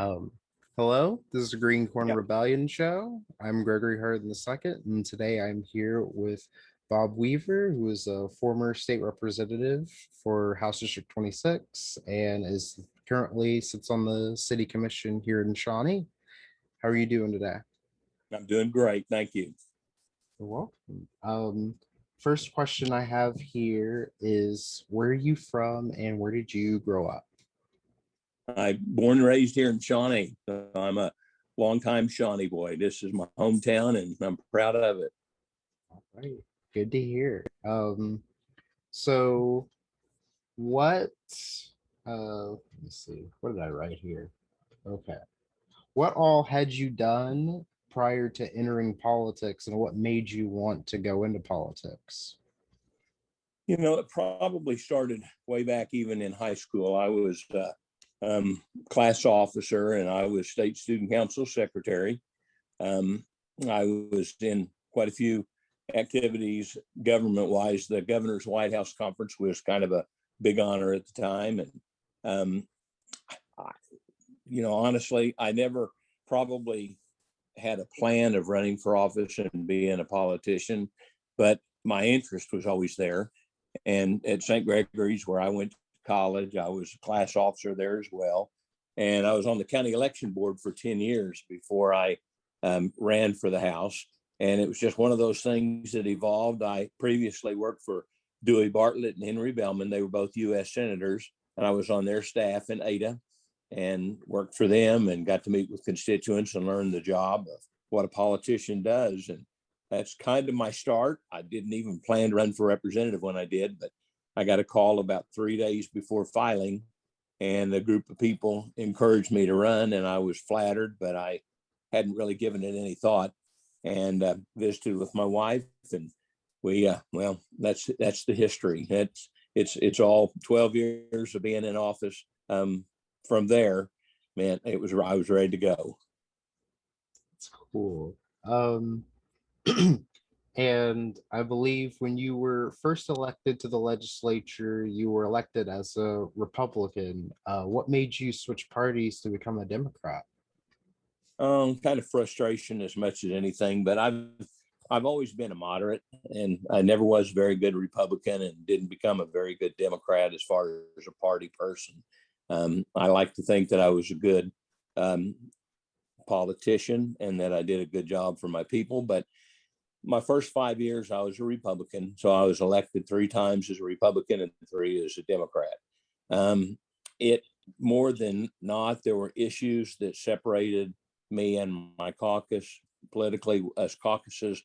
Um, Hello, this is the Green Corn Rebellion Show. I'm Gregory Hurd II, and today I'm here with Bob Weaver, who is a former state representative for House District 26 and is currently sits on the city commission here in Shawnee. How are you doing today? I'm doing great. Thank you. You're welcome. First question I have here is where are you from and where did you grow up? I'm born and raised here in Shawnee. So I'm a longtime Shawnee boy. This is my hometown and I'm proud of it. All right, good to hear. So what let me see, what did I write here? Okay. What all had you done prior to entering politics and what made you want to go into politics? It probably started way back even in high school. I was class officer and I was state student council secretary. Um, I was in quite a few activities government wise. The governor's White House conference was kind of a big honor at the time. And, I, honestly, I never probably had a plan of running for office and being a politician, but my interest was always there. And at St. Gregory's, where I went to college, I was a class officer there as well. And I was on the county election board for 10 years before I ran for the House. And it was just one of those things that evolved. I previously worked for Dewey Bartlett and Henry Bellman. They were both U.S. senators, and I was on their staff in Ada and worked for them and got to meet with constituents and learn the job of what a politician does. And that's kind of my start. I didn't even plan to run for representative when I did, but I got a call about 3 days before filing, and a group of people encouraged me to run, and I was flattered, but I hadn't really given it any thought. And visited with my wife, and we that's the history. It's all 12 years of being in office. From there, man, I was ready to go. It's cool. And I believe when you were first elected to the legislature, you were elected as a Republican. What made you switch parties to become a Democrat? Kind of frustration as much as anything, but I've always been a moderate, and I never was a very good Republican and didn't become a very good Democrat as far as a party person. I like to think that I was a good politician and that I did a good job for my people. But my first 5 years, I was a Republican. So I was elected 3 times as a Republican and 3 as a Democrat. It more than not, there were issues that separated me and my caucus politically. Us caucuses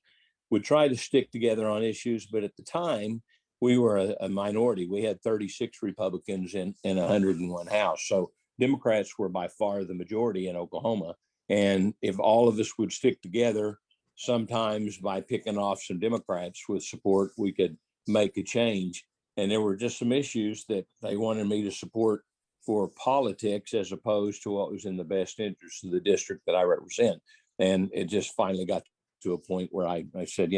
would try to stick together on issues, but at the time, we were a minority. We had 36 Republicans in 101 House. So Democrats were by far the majority in Oklahoma. And if all of us would stick together, sometimes by picking off some Democrats with support, we could make a change. And there were just some issues that they wanted me to support for politics as opposed to what was in the best interest of the district that I represent. And it just finally got to a point where I said,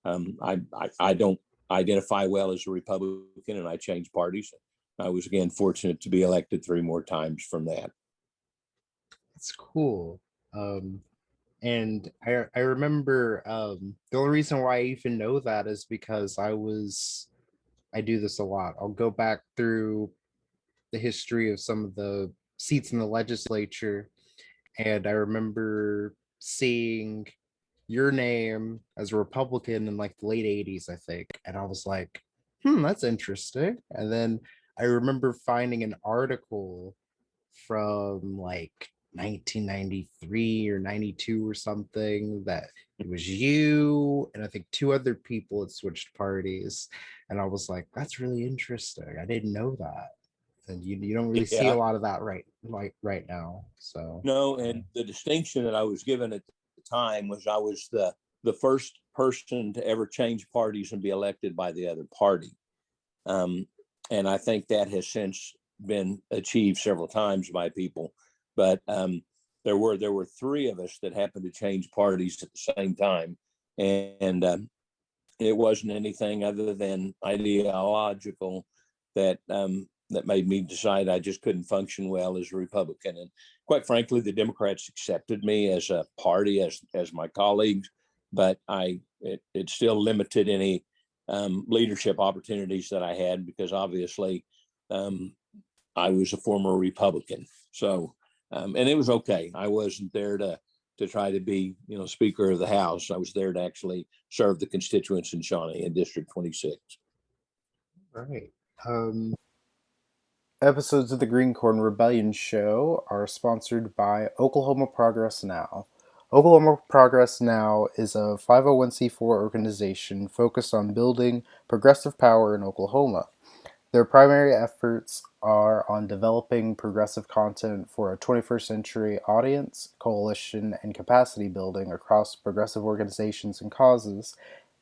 I don't identify well as a Republican, and I changed parties. I was again fortunate to be elected 3 more times from that. It's cool. And I remember the only reason why I even know that is because I do this a lot. I'll go back through the history of some of the seats in the legislature, and I remember seeing your name as a Republican in like the late 80s, I think. And I was like, that's interesting. And then I remember finding an article from like 1993 or 92 or something that it was you and I think 2 other people had switched parties. And I was like, that's really interesting. I didn't know that. And you don't really see a Yeah, lot of that right now. So no, and the distinction that I was given at the time was I was the first person to ever change parties and be elected by the other party. And I think that has since been achieved several times by people. But there were 3 of us that happened to change parties at the same time, and it wasn't anything other than ideological that that made me decide I just couldn't function well as a Republican. And quite frankly, the Democrats accepted me as a party, as my colleagues, but it still limited any leadership opportunities that I had, because obviously um, I was a former Republican. So, and it was okay. I wasn't there to try to be, Speaker of the House. I was there to actually serve the constituents in Shawnee in District 26. Right. Um, Episodes of the Green Corn Rebellion Show are sponsored by Oklahoma Progress Now. Oklahoma Progress Now is a 501c4 organization focused on building progressive power in Oklahoma. Their primary efforts are on developing progressive content for a 21st century audience, coalition, and capacity building across progressive organizations and causes,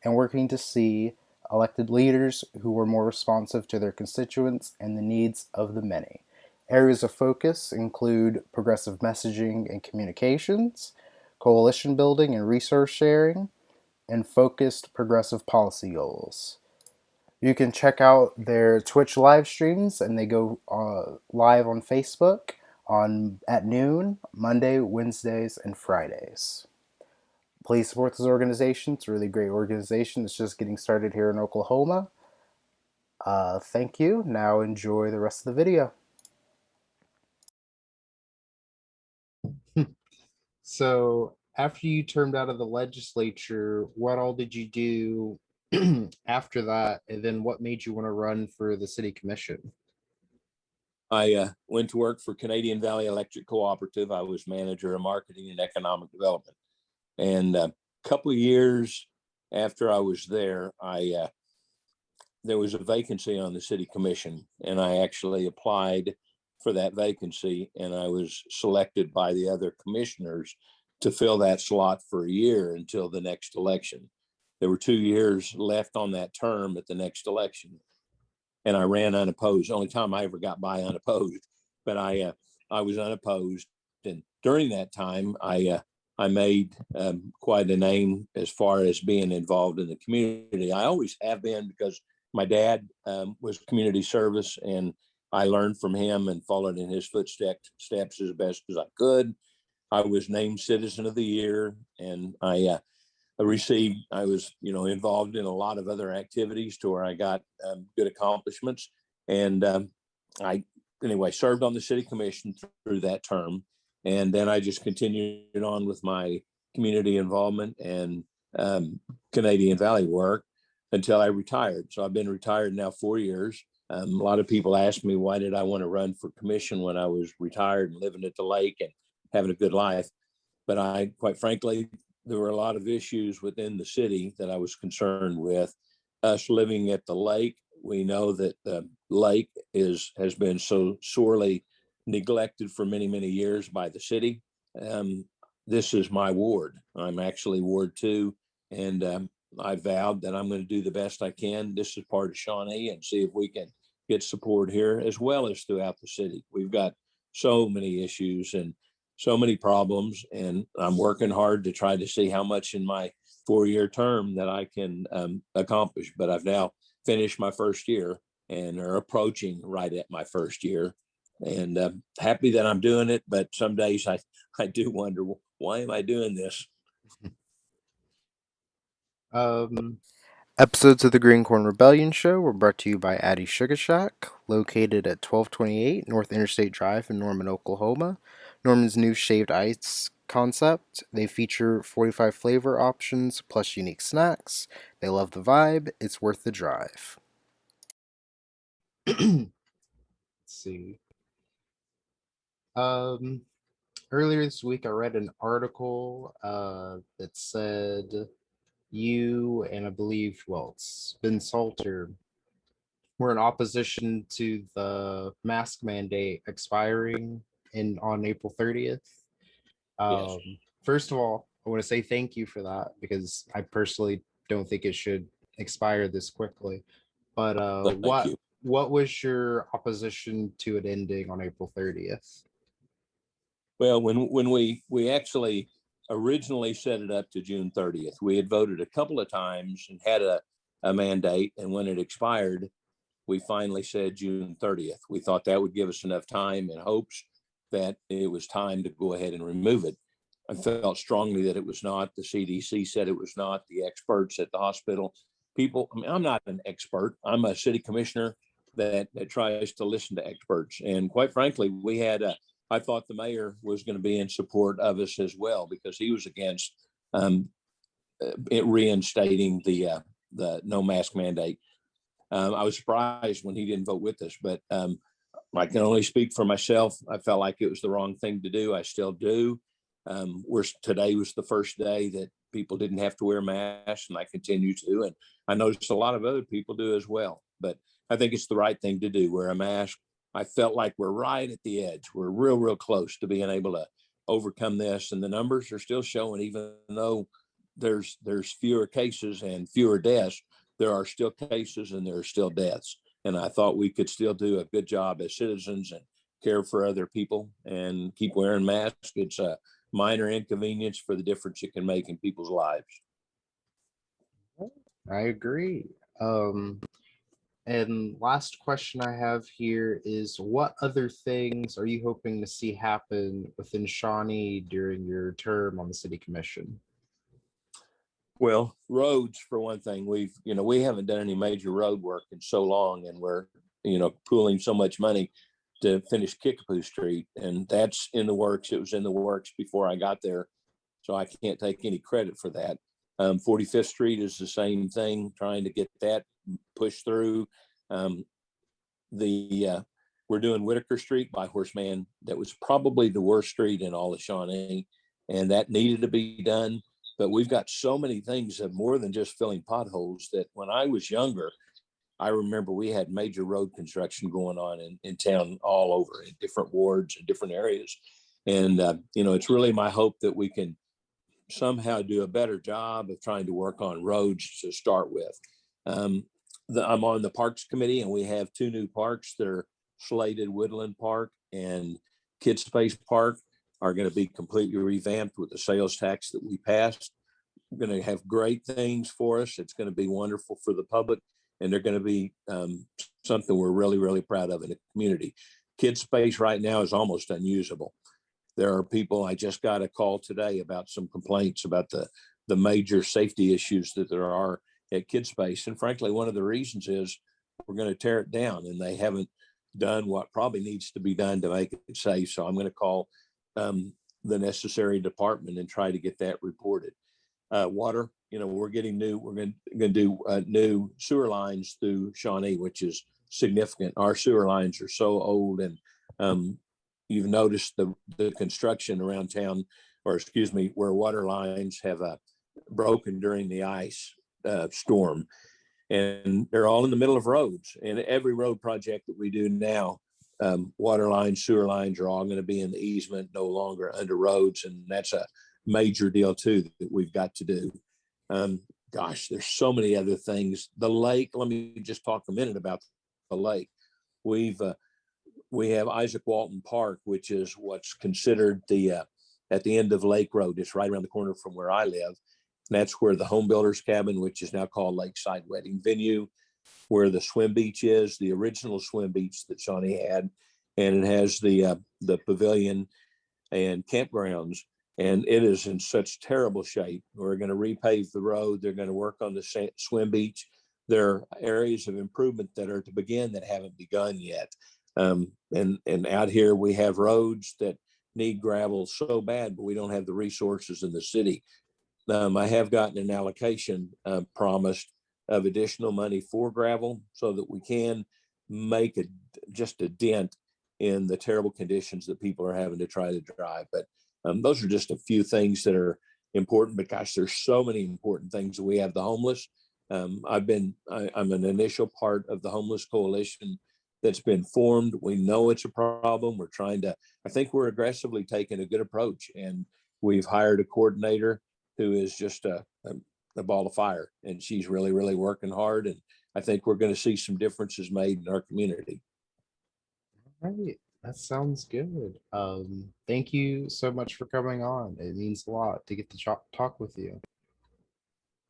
and working to see elected leaders who are more responsive to their constituents and the needs of the many. Areas of focus include progressive messaging and communications, coalition building and resource sharing, and focused progressive policy goals. You can check out their Twitch live streams, and they go live on Facebook on at noon, Monday, Wednesdays, and Fridays. Please support this organization. It's a really great organization. It's just getting started here in Oklahoma. Thank you. Now enjoy the rest of the video. So, after you termed out of the legislature, what all did you do after that? And then what made you want to run for the city commission? I went to work for Canadian Valley Electric Cooperative. I was manager of marketing and economic development. And a couple of years after I was there, there was a vacancy on the city commission, and I actually applied for that vacancy, and I was selected by the other commissioners to fill that slot for a year until the next election. There were 2 years left on that term at the next election, and I ran unopposed. Only time I ever got by unopposed, but I was unopposed. And during that time, I made quite a name as far as being involved in the community. I always have been, because my dad was community service, and I learned from him and followed in his footsteps as best as I could. I was named Citizen of the Year, and I was, involved in a lot of other activities to where I got good accomplishments. And I, anyway, served on the city commission through that term. And then I just continued on with my community involvement and Canadian Valley work until I retired. So I've been retired now 4 years. A lot of people ask me, why did I want to run for commission when I was retired and living at the lake and having a good life? But quite frankly, there were a lot of issues within the city that I was concerned with. Us living at the lake, we know that the lake has been so sorely neglected for many, many years by the city. Um, this is my ward. I'm actually Ward 2, and I vowed that I'm going to do the best I can. This is part of Shawnee, and see if we can get support here as well as throughout the city. We've got so many issues and so many problems, and I'm working hard to try to see how much in my 4-year term that I can accomplish. But I've now finished my first year and are approaching right at my first year, and happy that I'm doing it. But some days I do wonder, why am I doing this? Um, Episodes of the Green Corn Rebellion Show were brought to you by Addie's Sugar Shack, located at 1228 North Interstate Drive in Norman, Oklahoma. Norman's new shaved ice concept. They feature 45 flavor options plus unique snacks. They love the vibe. It's worth the drive. Let's see. Um, Earlier this week, I read an article that said you and I believe, well, it's Ben Salter were in opposition to the mask mandate expiring in on April 30th. Yes. First of all, I want to say thank you for that, because I personally don't think it should expire this quickly. But Thank you. what was your opposition to it ending on April 30th? Well, when we actually originally set it up to June 30th, we had voted a couple of times and had a mandate, and when it expired, we finally said June 30th. We thought that would give us enough time in hopes that it was time to go ahead and remove it. I felt strongly that it was not. The CDC said it was not. The experts at the hospital, people, I mean, I'm not an expert. I'm a city commissioner that tries to listen to experts. And quite frankly, I thought the mayor was going to be in support of us as well, because he was against reinstating the no mask mandate. I was surprised when he didn't vote with us, but I can only speak for myself. I felt like it was the wrong thing to do. I still do. Today was the first day that people didn't have to wear masks, and I continue to. And I noticed a lot of other people do as well. But I think it's the right thing to do, wear a mask. I felt like we're right at the edge. We're real, real close to being able to overcome this. And the numbers are still showing, even though there's fewer cases and fewer deaths, there are still cases and there are still deaths. And I thought we could still do a good job as citizens and care for other people and keep wearing masks. It's a minor inconvenience for the difference it can make in people's lives. I agree. And last question I have here is, what other things are you hoping to see happen within Shawnee during your term on the city commission? Well, roads for one thing. We haven't done any major road work in so long, and we're, pooling so much money to finish Kickapoo Street, and that's in the works. It was in the works before I got there, so I can't take any credit for that. 45th Street is the same thing, trying to get that pushed through. We're doing Whitaker Street by Horseman. That was probably the worst street in all of Shawnee, and that needed to be done. But we've got so many things that more than just filling potholes, that when I was younger, I remember we had major road construction going on in town all over, in different wards and different areas. And, it's really my hope that we can somehow do a better job of trying to work on roads to start with. I'm on the Parks Committee, and we have two new parks that are slated. Woodland Park and Kid Space Park are going to be completely revamped with the sales tax that we passed. We're going to have great things for us. It's going to be wonderful for the public, and they're going to be something we're really, really proud of in the community. Kid Space right now is almost unusable. There are people, I just got a call today about some complaints about the major safety issues that there are at Kid Space. And frankly, one of the reasons is we're going to tear it down, and they haven't done what probably needs to be done to make it safe. So I'm going to call the necessary department and try to get that reported. Water, we're going to do new sewer lines through Shawnee, which is significant. Our sewer lines are so old, and you've noticed the construction around town, or excuse me, where water lines have broken during the ice storm, and they're all in the middle of roads. And every road project that we do now, water lines, sewer lines are all going to be in the easement, no longer under roads. And that's a major deal too that we've got to do. Gosh, there's so many other things. The lake, let me just talk a minute about the lake. We have Isaac Walton Park, which is what's considered at the end of Lake Road. It's right around the corner from where I live. And that's where the Home Builders Cabin, which is now called Lakeside Wedding Venue, where the swim beach is, the original swim beach that Shawnee had. And it has the pavilion and campgrounds. And it is in such terrible shape. We're going to repave the road. They're going to work on the swim beach. There are areas of improvement that are to begin that haven't begun yet. And out here we have roads that need gravel so bad, but we don't have the resources in the city. I have gotten an allocation promised of additional money for gravel so that we can make just a dent in the terrible conditions that people are having to try to drive. But those are just a few things that are important, but gosh, there's so many important things. We have the homeless. I'm an initial part of the homeless coalition that's been formed. We know it's a problem. I think we're aggressively taking a good approach, and we've hired a coordinator who is just a ball of fire, and she's really, really working hard. And I think we're going to see some differences made in our community. All right. That sounds good. Thank you so much for coming on. It means a lot to get to talk with you.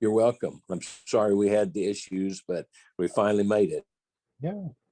You're welcome. I'm sorry we had the issues, but we finally made it. Yeah.